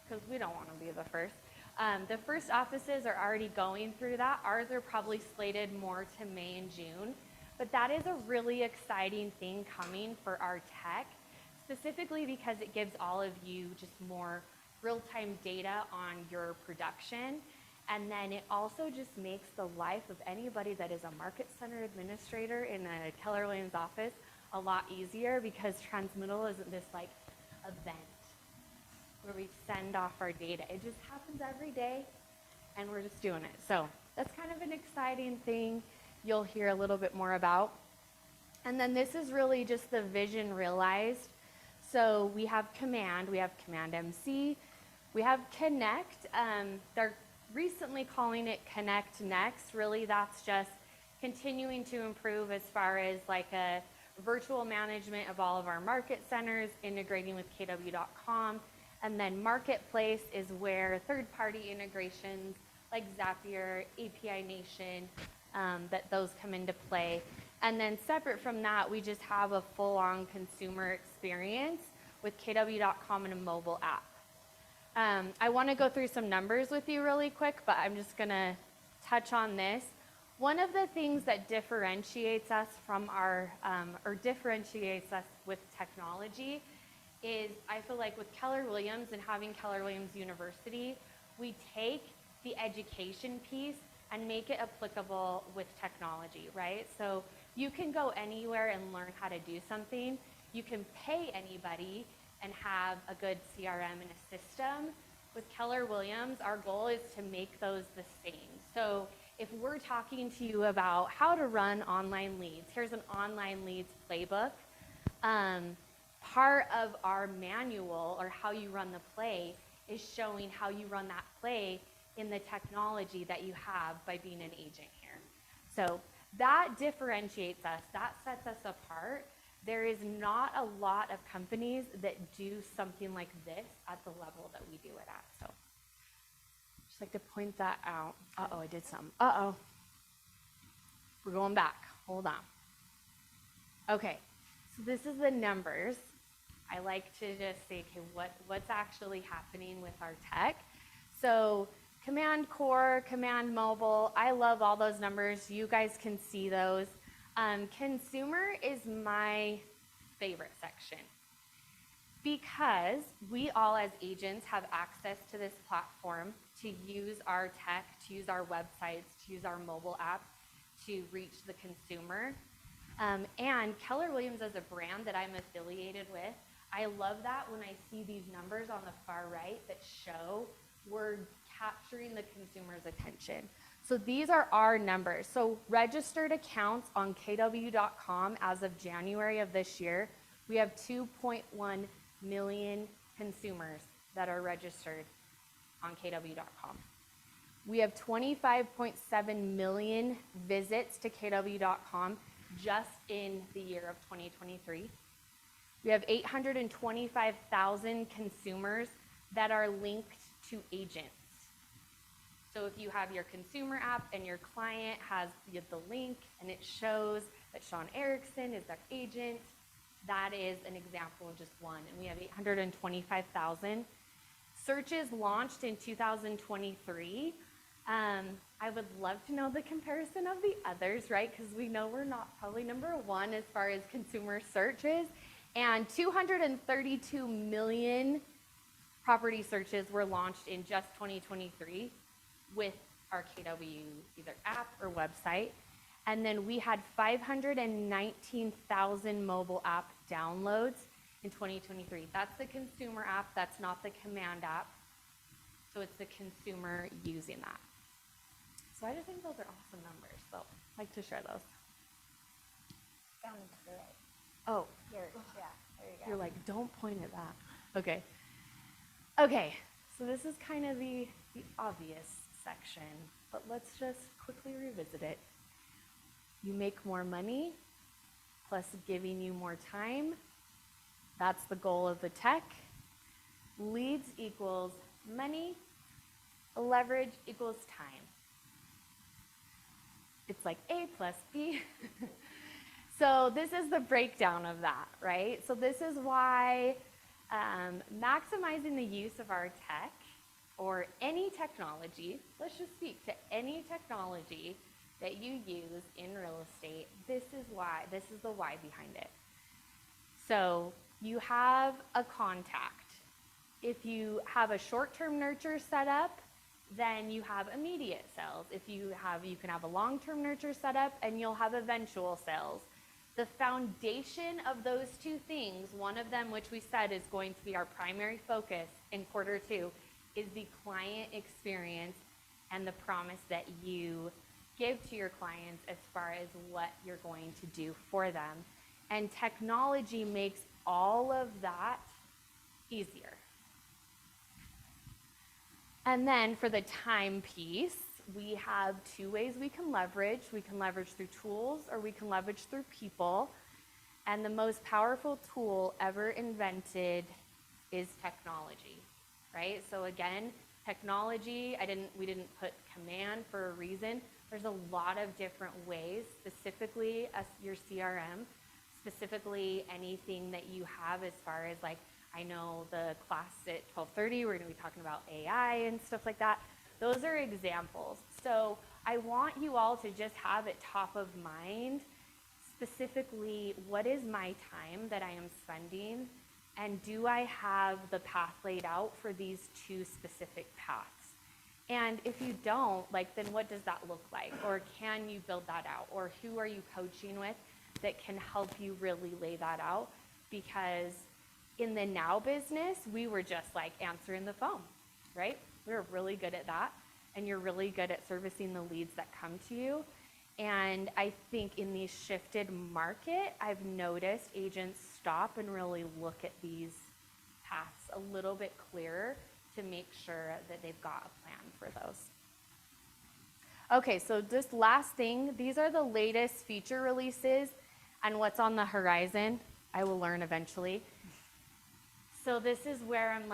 because we don't want to be the first offices are already going through that. Ours are probably slated more to May and June. But that is a really exciting thing coming for our tech, specifically because it gives all of you just more real-time data on your production. And then it also just makes the life of anybody that is a market center administrator in a Keller Williams office a lot easier, because transmittal isn't this like event where we send off our data. It just happens every day and we're just doing it. So that's kind of an exciting thing you'll hear a little bit more about. And then this is really just the vision realized. So we have Command MC, we have Connect. They're recently calling it Connect Next. Really, that's just continuing to improve as far as like a virtual management of all of our market centers, integrating with KW.com. And then Marketplace is where third-party integrations like Zapier, API Nation, that those come into play. And then separate from that, we just have a full-on consumer experience with KW.com and a mobile app. I want to go through some numbers with you really quick, but I'm just going to touch on this. One of the things that differentiates us from our, or differentiates us with technology is, I feel like with Keller Williams and having Keller Williams University, we take the education piece and make it applicable with technology, right? So you can go anywhere and learn how to do something. You can pay anybody and have a good CRM and a system. With Keller Williams, our goal is to make those the same. So if we're talking to you about how to run online leads, here's an online leads playbook. Part of our manual, or how you run the play, is showing how you run that play in the technology that you have by being an agent here. So that differentiates us, that sets us apart. There is not a lot of companies that do something like this at the level that we do it at. So just like to point that out. Uh-oh, I did something. Uh-oh. We're going back. Hold on. Okay, so this is the numbers. I like to just say, okay, what's actually happening with our tech? So Command Core, Command Mobile, I love all those numbers. You guys can see those. Consumer is my favorite section because we all as agents have access to this platform to use our tech, to use our websites, to use our mobile app to reach the consumer. And Keller Williams as a brand that I'm affiliated with, I love that when I see these numbers on the far right that show we're capturing the consumer's attention. So these are our numbers. So registered accounts on KW.com as of January of this year, we have 2.1 million consumers that are registered on KW.com. We have 25.7 million visits to KW.com just in the year of 2023. We have 825,000 consumers that are linked to agents. So if you have your consumer app and your client has the link and it shows that Sean Erickson is their agent, that is an example of just one. And we have 825,000. Searches launched in 2023. I would love to know the comparison of the others, right? Because we know we're not probably number one as far as consumer searches. And 232 million property searches were launched in just 2023 with our KW either app or website. And then we had 519,000 mobile app downloads in 2023. That's the consumer app, that's not the command app. So it's the consumer using that. So I just think those are awesome numbers. So I'd like to share those. Down to the right. Oh, Here, yeah, there you go. you're like, don't point at that. Okay. Okay, so this is kind of the obvious section, but let's just quickly revisit it. You make more money, plus giving you more time. That's the goal of the tech. Leads equals money. Leverage equals time. It's like A plus B. So this is the breakdown of that, right? So this is why maximizing the use of our tech or any technology, let's just speak to any technology that you use in real estate, this is the why behind it. So you have a contact. If you have a short-term nurture set up, then you have immediate sales. If you can have a long-term nurture set up and you'll have eventual sales. The foundation of those two things, one of them, which we said is going to be our primary focus in Q2, is the client experience and the promise that you give to your clients as far as what you're going to do for them. And technology makes all of that easier. And then for the time piece, we have two ways we can leverage. We can leverage through tools or we can leverage through people. And the most powerful tool ever invented is technology, right? So again, technology, we didn't put command for a reason. There's a lot of different ways, specifically as your CRM, specifically anything that you have as far as like, I know the class at 12:30, we're gonna be talking about AI and stuff like that. Those are examples. So I want you all to just have it top of mind, specifically, what is my time that I am spending? And do I have the path laid out for these two specific paths? And if you don't, then what does that look like? Or can you build that out? Or who are you coaching with that can help you really lay that out? Because in the now business, we were just answering the phone, right? We were really good at that. And you're really good at servicing the leads that come to you. And I think in the shifted market, I've noticed agents stop and really look at these paths a little bit clearer to make sure that they've got a plan for those. Okay, so this last thing, these are the latest feature releases and what's on the horizon. I will learn eventually. So this is where I'm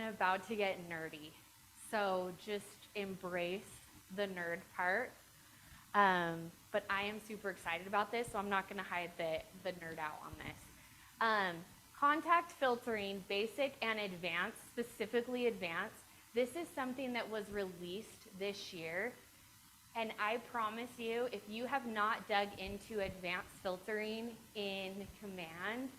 about to get nerdy. So just embrace the nerd part. But I am super excited about this, so I'm not going to hide the nerd out on this. Contact filtering, basic and advanced, specifically advanced. This is something that was released this year. And I promise you, if you have not dug into advanced filtering in Command,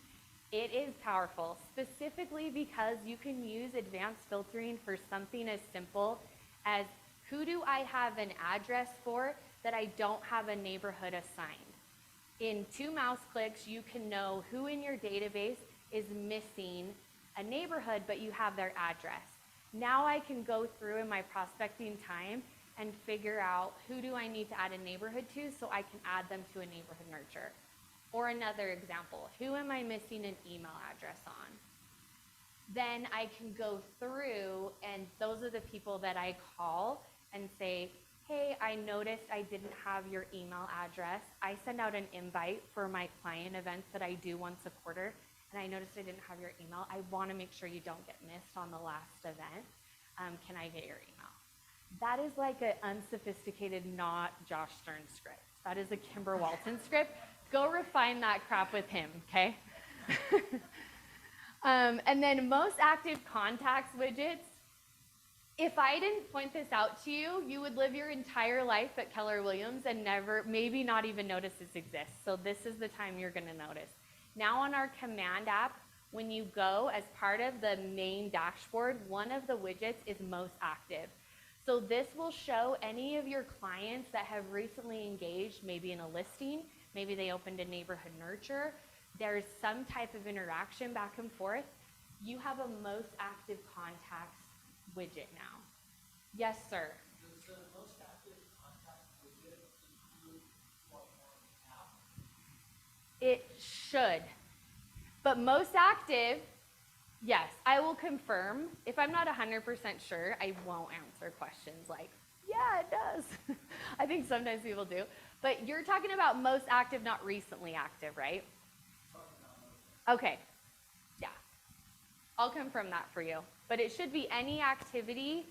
it is powerful, specifically because you can use advanced filtering for something as simple as who do I have an address for that I don't have a neighborhood assigned. In 2 mouse clicks, you can know who in your database is missing a neighborhood, but you have their address. Now I can go through in my prospecting time and figure out who do I need to add a neighborhood to so I can add them to a neighborhood nurture. Or another example, who am I missing an email address on? Then I can go through, and those are the people that I call and say, hey, I noticed I didn't have your email address. I send out an invite for my client events that I do once a quarter, and I noticed I didn't have your email. I want to make sure you don't get missed on the last event. Can I get your email? That is like an unsophisticated, not Josh Stern script. That is a Kimber Walton script. Go refine that crap with him, okay? And then most active contacts widgets. If I didn't point this out to you, you would live your entire life at Keller Williams and never, maybe not even notice this exists. So this is the time you're gonna notice. Now on our command app, when you go as part of the main dashboard, one of the widgets is most active. So this will show any of your clients that have recently engaged, maybe in a listing, maybe they opened a neighborhood nurture, there's some type of interaction back and forth. You have a most active contacts widget now. Yes, sir. Does the most active contact widget include what more app? It should. But most active, yes, I will confirm. If I'm not 100% sure, I won't answer questions like, yeah, it does. I think sometimes people do. But you're talking about most active, not recently active, right? Okay. Yeah. I'll confirm that for you. But it should be any activity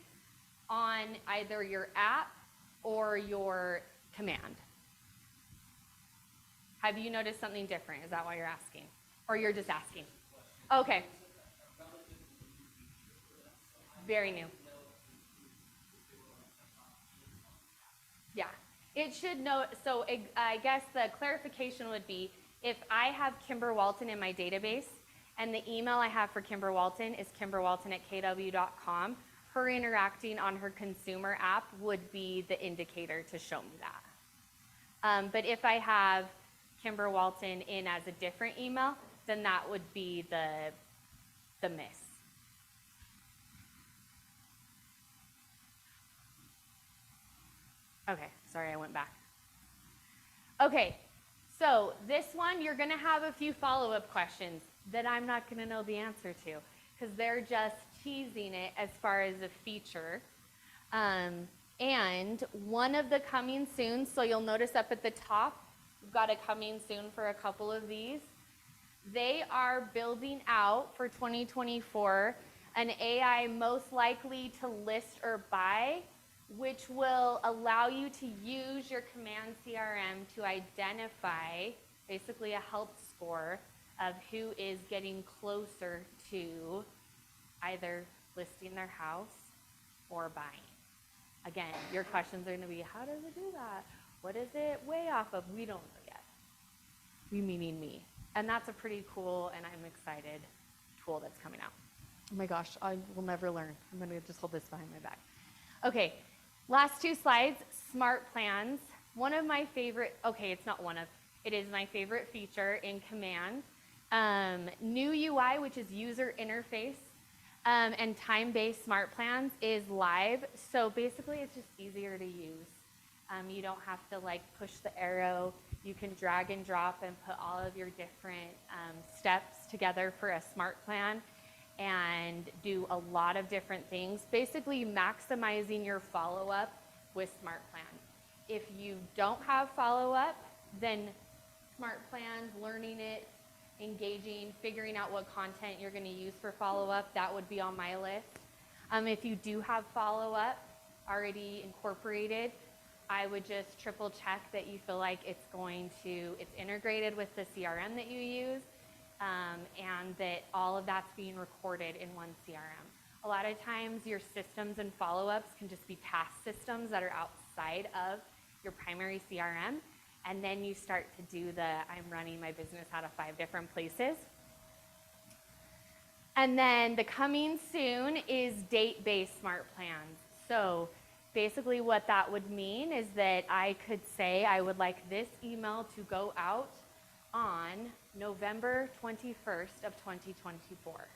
on either your app or your command. Have you noticed something different? Is that why you're asking? Or you're just asking? Okay. Very new. Yeah. It should know, so I guess the clarification would be, if I have Kimber Walton in my database, and the email I have for Kimber Walton is kimberwalton@kw.com, her interacting on her consumer app would be the indicator to show me that. But if I have Kimber Walton in as a different email, then that would be the miss. Okay, sorry, I went back. Okay, so this one, you're gonna have a few follow-up questions that I'm not gonna know the answer to, because they're just teasing it as far as a feature. And one of the coming soon, so you'll notice up at the top, we've got a coming soon for a couple of these. They are building out for 2024 an AI most likely to list or buy, which will allow you to use your command CRM to identify basically a help score of who is getting closer to either listing their house or buying. Again, your questions are going to be, how does it do that? What is it way off of? We don't know yet. We meaning me. And that's a pretty cool, and I'm excited, tool that's coming out. Oh my gosh, I will never learn. I'm going to just hold this behind my back. Okay, last two slides, smart plans. One of my favorite, okay, it's not one of, it is my favorite feature in Command. New UI, which is user interface, and time-based smart plans is live. So basically, it's just easier to use. You don't have to like push the arrow. You can drag and drop and put all of your different steps together for a smart plan and do a lot of different things, basically maximizing your follow-up with smart plan. If you don't have follow-up, then smart plans, learning it, engaging, figuring out what content you're going to use for follow-up, that would be on my list. If you do have follow-up already incorporated, I would just triple check that you feel like it's integrated with the CRM that you use, and that all of that's being recorded in one CRM. A lot of times your systems and follow-ups can just be past systems that are outside of your primary CRM, and then you start to do I'm running my business out of 5 different places. And then the coming soon is date-based smart plans. So basically what that would mean is that I could say I would like this email to go out on November 21st of 2024.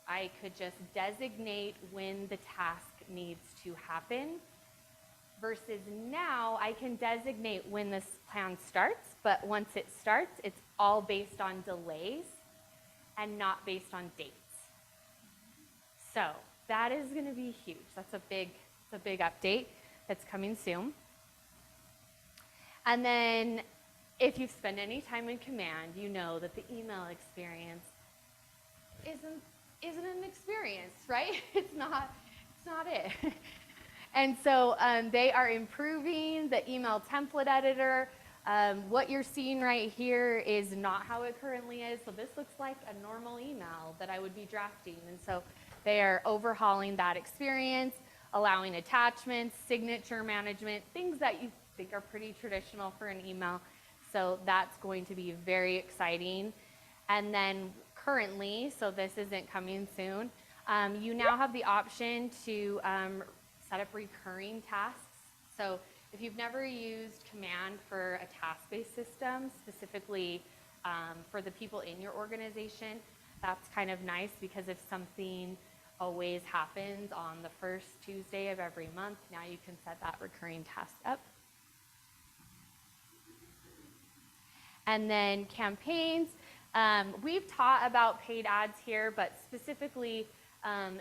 I could just designate when the task needs to happen, versus now I can designate when this plan starts, but once it starts, it's all based on delays and not based on dates. So that is going to be huge. That's a big update that's coming soon. And then if you've spent any time in Command, you know that the email experience isn't an experience, right? It's not it. And so they are improving the email template editor. What you're seeing right here is not how it currently is. So this looks like a normal email that I would be drafting. And so they are overhauling that experience, allowing attachments, signature management, things that you think are pretty traditional for an email. So that's going to be very exciting. And then currently, so this isn't coming soon, you now have the option to set up recurring tasks. So if you've never used Command for a task-based system, specifically for the people in your organization, that's kind of nice because if something always happens on the first Tuesday of every month, now you can set that recurring task up. And then campaigns. We've taught about paid ads here, but specifically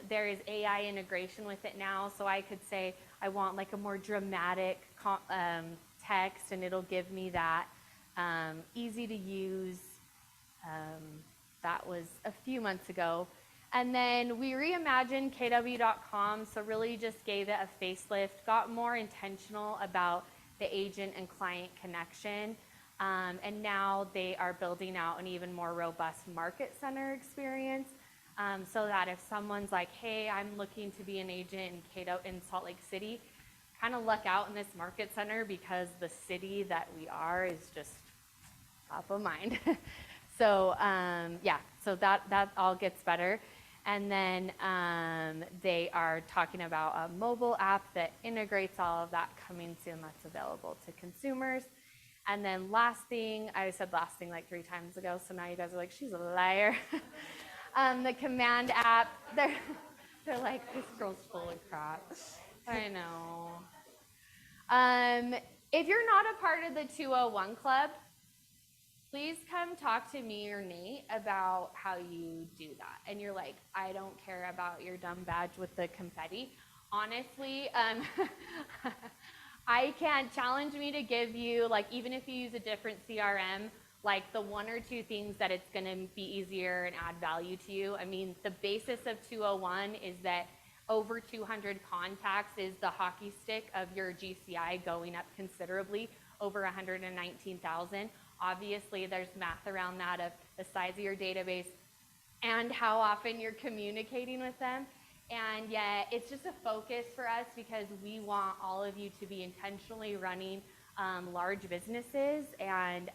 there is AI integration with it now. So I could say I want like a more dramatic text, and it'll give me that easy to use. That was a few months ago. And then we reimagined KW.com, so really just gave it a facelift, got more intentional about the agent and client connection. And now they are building out an even more robust market center experience, so that if someone's like, hey, I'm looking to be an agent in Salt Lake City, kind of luck out in this market center because the city that we are is just top of mind. So yeah, so that all gets better. And then they are talking about a mobile app that integrates all of that coming soon, that's available to consumers. And then last thing, I said last thing like 3 times ago, so now you guys are like, she's a liar. The Command app, they're like, this girl's full of crap. I know. If you're not a part of the 201 Club, please come talk to me or Nate about how you do that. And you're like, I don't care about your dumb badge with the confetti. Honestly, I can't challenge me to give you, like, even if you use a different CRM, like the 1 or 2 things that it's going to be easier and add value to you. I mean, the basis of 201 is that over 200 contacts is the hockey stick of your GCI going up considerably, over 119,000. Obviously, there's math around that of the size of your database and how often you're communicating with them. And yet, it's just a focus for us because we want all of you to be intentionally running large businesses and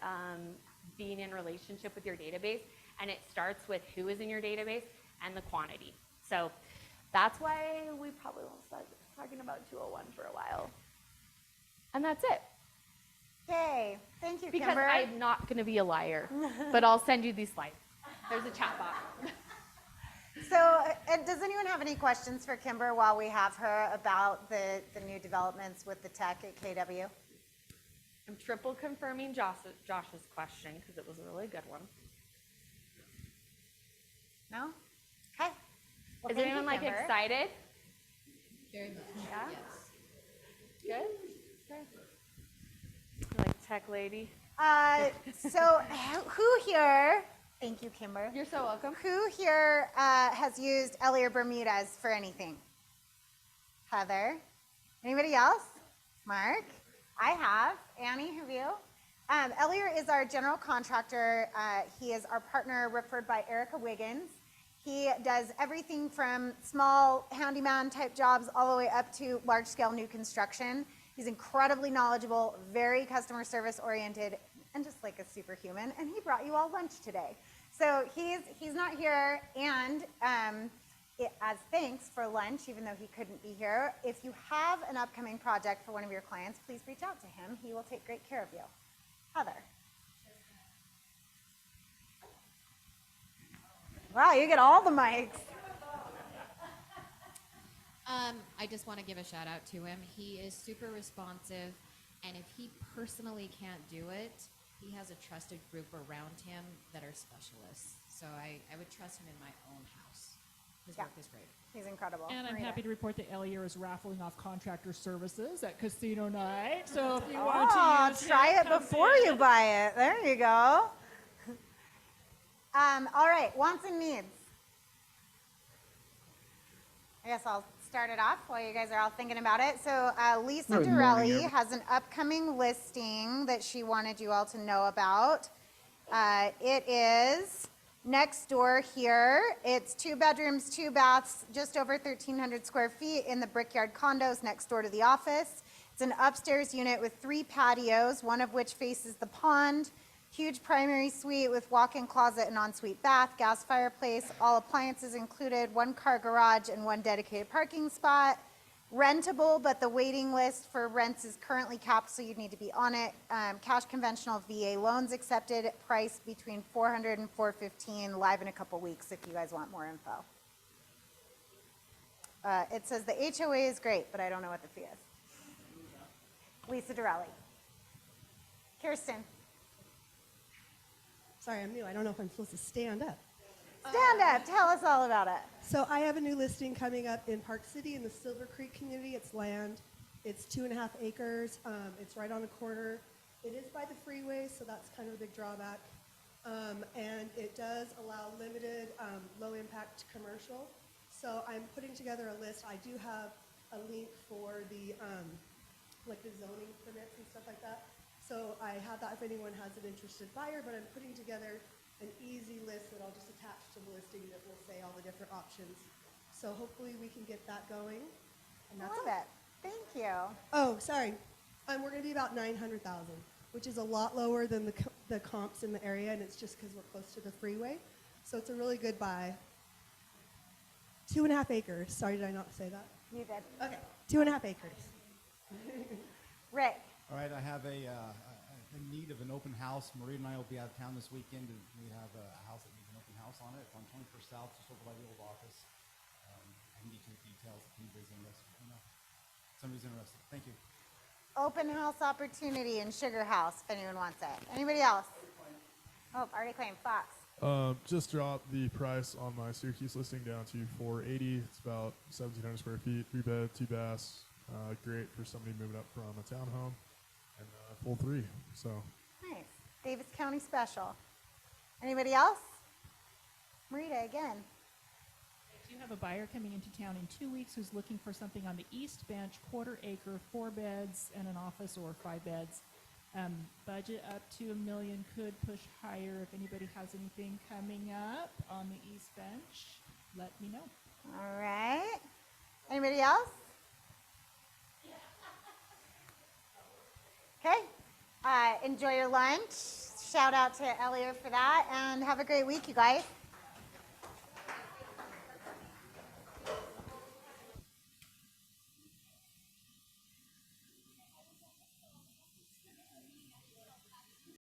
being in relationship with your database. And it starts with who is in your database and the quantity. So that's why we probably won't start talking about 201 for a while. And that's it. Yay. Thank you, Because Kimber. I'm not going to be a liar, but I'll send you these slides. There's a chat box. So does anyone have any questions for Kimber while we have her about the new developments with the tech at KW? I'm triple confirming Josh's question because it was a really good one. No? Okay. Well, Is thank anyone you, like Kimber. excited? Very much. Yeah? Yes. Good? Okay. You're like tech lady. So who here, thank you, Kimber. You're so welcome. Who here has used Ellie or Bermudas for anything? Heather? Anybody else? Mark? I have. Annie, have you? Elliot is our general contractor. He is our partner referred by Erica Wiggins. He does everything from small handyman type jobs all the way up to large scale new construction. He's incredibly knowledgeable, very customer service oriented, and just like a superhuman. And he brought you all lunch today. So he's not here, and as thanks for lunch, even though he couldn't be here, if you have an upcoming project for one of your clients, please reach out to him. He will take great care of you. Heather. Wow, you get all the mics. I just want to give a shout out to him. He is super responsive, and if he personally can't do it, he has a trusted group around him that are specialists. So I would trust him in my own house. His work is great. He's incredible. And I'm Marita. happy to report that Elliot is raffling off contractor services at casino night. So if you want to use try it come before in. you buy it. There you go. All right, wants and needs. I guess I'll start it off while you guys are all thinking about it. So Lisa Good morning, Durelli has an upcoming listing that she wanted you all to know about. It is next door here. It's 2 bedrooms, 2 baths, just over 1,300 square feet in the Brickyard condos next door to the office. It's an upstairs unit with 3 patios, one of which faces the pond. Huge primary suite with walk-in closet and ensuite bath, gas fireplace, all appliances included, 1 car garage and 1 dedicated parking spot. Rentable, but the waiting list for rents is currently capped, so you need to be on it. Cash conventional VA loans accepted, price between $400 and $415, live in a couple weeks if you guys want more info. It says the HOA is great, but I don't know what the fee is. Lisa Durelli. Kirsten. Sorry, I'm new. I don't know if I'm supposed to stand up. Stand up. Tell us all about it. So I have a new listing coming up in Park City in the Silver Creek community. It's land. It's 2.5 acres. It's right on the corner. It is by the freeway, so that's kind of a big drawback. And it does allow limited low-impact commercial. So I'm putting together a list. I do have a link for the like the zoning permits and stuff like that. So I have that if anyone has an interested buyer, but I'm putting together an easy list that I'll just attach to the listing that will say all the different options. So hopefully we can get that going. And that's Love it. Thank you. Oh, sorry. We're going to be about 900,000, which is a lot lower than the comps in the area, and it's just because we're close to the freeway. So it's a really good buy. 2.5 acres. Sorry, did I not say that? You did. Okay, 2.5 acres. Rick. All right, I have a need of an open house. Marie and I will be out of town this weekend, and we have a house that needs an open house on it. It's on 21st South, just over by the old office. I can get you the details if anybody's interested. Somebody's interested. Thank you. Open house opportunity in Sugar House if anyone wants it. Anybody else? Oh, already claimed. Fox. Just dropped the price on my Syracuse listing down to $480. It's about 1,700 square feet, 3 bed, 2 baths. Great for somebody moving up from a townhome, and full 3. So Nice. Davis County special. Anybody else? Marita again. I do have a buyer coming into town in 2 weeks who's looking for something on the East Bench, 1/4 acre, 4 beds, and an office or 5 beds. Budget up to $1 million, could push higher. If anybody has anything coming up on the East Bench, let me know. All right. Anybody else? Okay. Enjoy your lunch. Shout out to Elio for that, and have a great week, you guys.